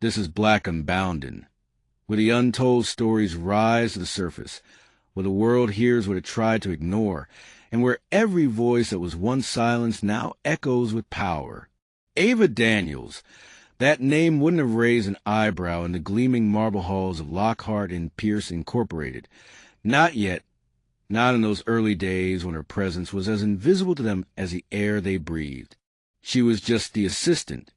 This is Black Unbounden, where the untold stories rise to the surface, where the world hears what it tried to ignore, and where every voice that was once silenced now echoes with power. Ava Daniels. That name wouldn't have raised an eyebrow in the gleaming marble halls of Lockhart and Pierce Incorporated. Not yet. Not in those early days when her presence was as invisible to them as the air they breathed. She was just the assistant.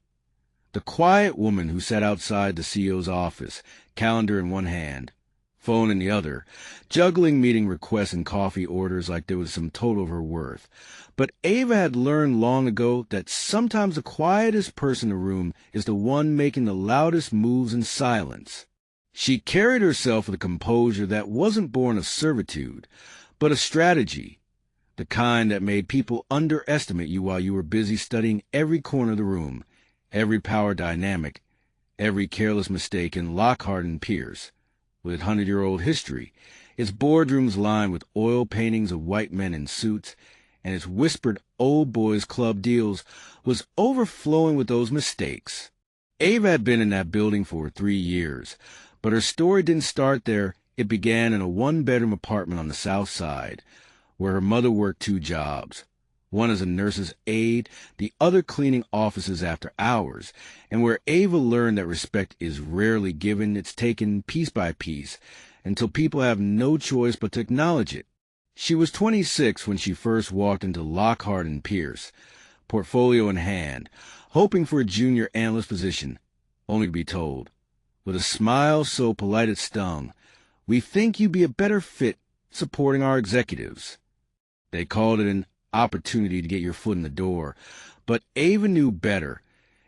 The quiet woman who sat outside the CEO's office, calendar in one hand, phone in the other, juggling meeting requests and coffee orders like there was some total of her worth. But Ava had learned long ago that sometimes the quietest person in the room is the one making the loudest moves in silence. She carried herself with a composure that wasn't born of servitude, but of strategy, the kind that made people underestimate you while you were busy studying every corner of the room, every power dynamic, every careless mistake in Lockhart and Pierce. With 100-year-old history, its boardrooms lined with oil paintings of white men in suits, and its whispered old boys club deals was overflowing with those mistakes. Ava had been in that building for 3 years, but her story didn't start there. It began in a one-bedroom apartment on the South Side, where her mother worked 2 jobs, one as a nurse's aide, the other cleaning offices after hours, and where Ava learned that respect is rarely given. It's taken piece by piece until people have no choice but to acknowledge it. She was 26 when she first walked into Lockhart and Pierce, portfolio in hand, hoping for a junior analyst position, only to be told, with a smile so polite it stung, "We think you'd be a better fit supporting our executives." They called it an opportunity to get your foot in the door, but Ava knew better.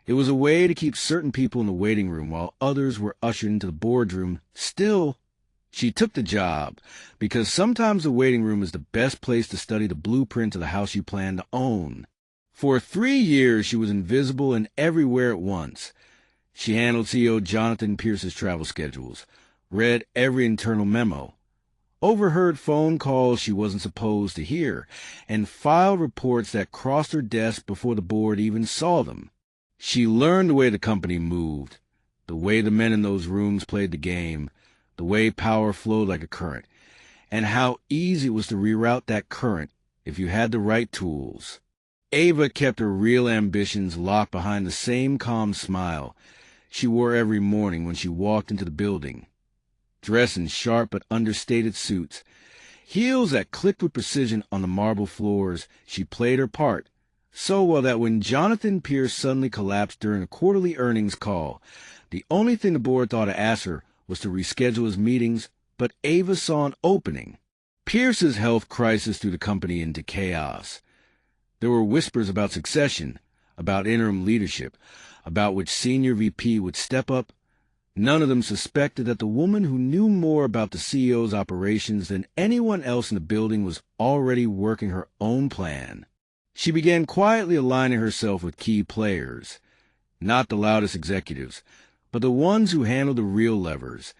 It was a way to keep certain people in the waiting room while others were ushered into the boardroom. Still, she took the job, because sometimes the waiting room is the best place to study the blueprint of the house you plan to own. For 3 years, she was invisible and everywhere at once. She handled CEO Jonathan Pierce's travel schedules, read every internal memo, overheard phone calls she wasn't supposed to hear, and filed reports that crossed her desk before the board even saw them. She learned the way the company moved, the way the men in those rooms played the game, the way power flowed like a current, and how easy it was to reroute that current if you had the right tools. Ava kept her real ambitions locked behind the same calm smile she wore every morning when she walked into the building. Dressed in sharp but understated suits, heels that clicked with precision on the marble floors, she played her part so well that when Jonathan Pierce suddenly collapsed during a quarterly earnings call, the only thing the board thought to ask her was to reschedule his meetings, but Ava saw an opening. Pierce's health crisis threw the company into chaos. There were whispers about succession, about interim leadership, about which senior VP would step up. None of them suspected that the woman who knew more about the CEO's operations than anyone else in the building was already working her own plan. She began quietly aligning herself with key players, not the loudest executives, but the ones who handled the real levers.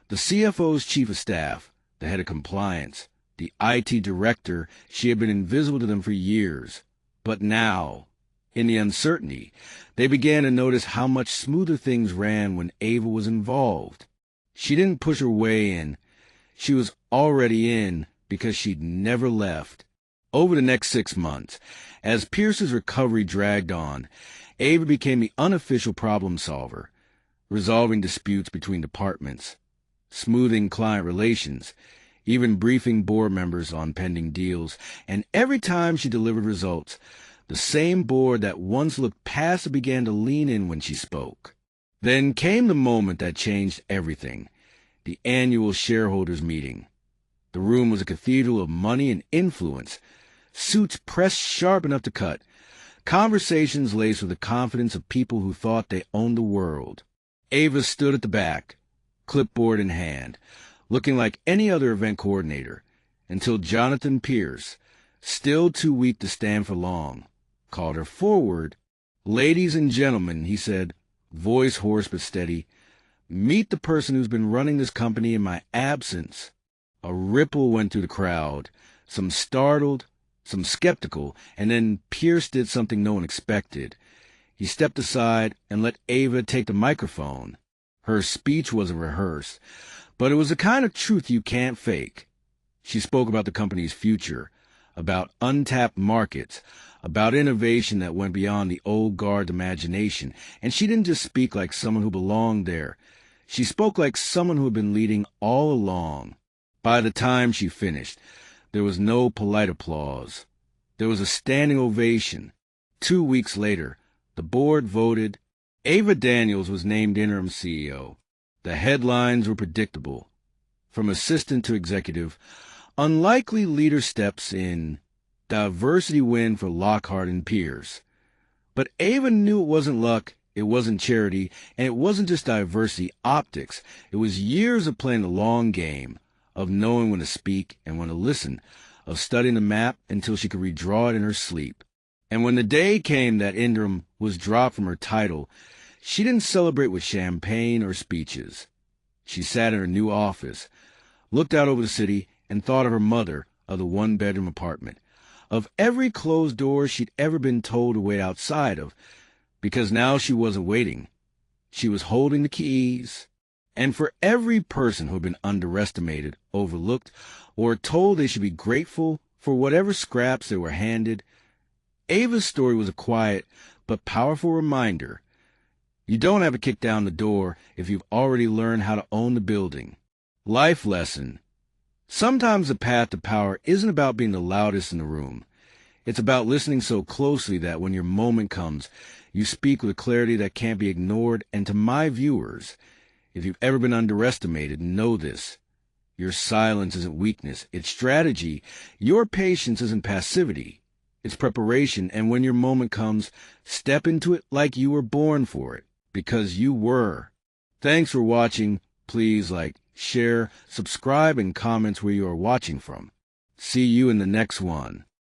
The CFO's chief of staff, the head of compliance, the IT director. She had been invisible to them for years. But now, in the uncertainty, they began to notice how much smoother things ran when Ava was involved. She didn't push her way in. She was already in because she'd never left. Over the next 6 months, as Pierce's recovery dragged on, Ava became the unofficial problem solver, resolving disputes between departments, smoothing client relations, even briefing board members on pending deals. And every time she delivered results, the same board that once looked past began to lean in when she spoke. Then came the moment that changed everything, the annual shareholders meeting. The room was a cathedral of money and influence, suits pressed sharp enough to cut, conversations laced with the confidence of people who thought they owned the world. Ava stood at the back, clipboard in hand, looking like any other event coordinator, until Jonathan Pierce, still too weak to stand for long, called her forward. "Ladies and gentlemen," he said, voice hoarse but steady, "meet the person who's been running this company in my absence." A ripple went through the crowd, some startled, some skeptical, and then Pierce did something no one expected. He stepped aside and let Ava take the microphone. Her speech wasn't rehearsed, but it was the kind of truth you can't fake. She spoke about the company's future, about untapped markets, about innovation that went beyond the old guard imagination. And she didn't just speak like someone who belonged there. She spoke like someone who had been leading all along. By the time she finished, there was no polite applause. There was a standing ovation. 2 weeks later, the board voted. Ava Daniels was named interim CEO. The headlines were predictable. From assistant to executive, unlikely leader steps in, diversity win for Lockhart and Pierce. But Ava knew it wasn't luck, it wasn't charity, and it wasn't just diversity optics. It was years of playing the long game, of knowing when to speak and when to listen, of studying the map until she could redraw it in her sleep. And when the day came that interim was dropped from her title, she didn't celebrate with champagne or speeches. She sat in her new office, looked out over the city, and thought of her mother, of the one-bedroom apartment, of every closed door she'd ever been told to wait outside of, because now she wasn't waiting. She was holding the keys. And for every person who had been underestimated, overlooked, or told they should be grateful for whatever scraps they were handed, Ava's story was a quiet but powerful reminder. You don't have to kick down the door if you've already learned how to own the building. Life lesson. Sometimes the path to power isn't about being the loudest in the room. It's about listening so closely that when your moment comes, you speak with a clarity that can't be ignored. And to my viewers, if you've ever been underestimated, know this. Your silence isn't weakness, it's strategy. Your patience isn't passivity, it's preparation. And when your moment comes, step into it like you were born for it, because you were. Thanks for watching. Please like, share, subscribe, and comment where you are watching from. See you in the next one.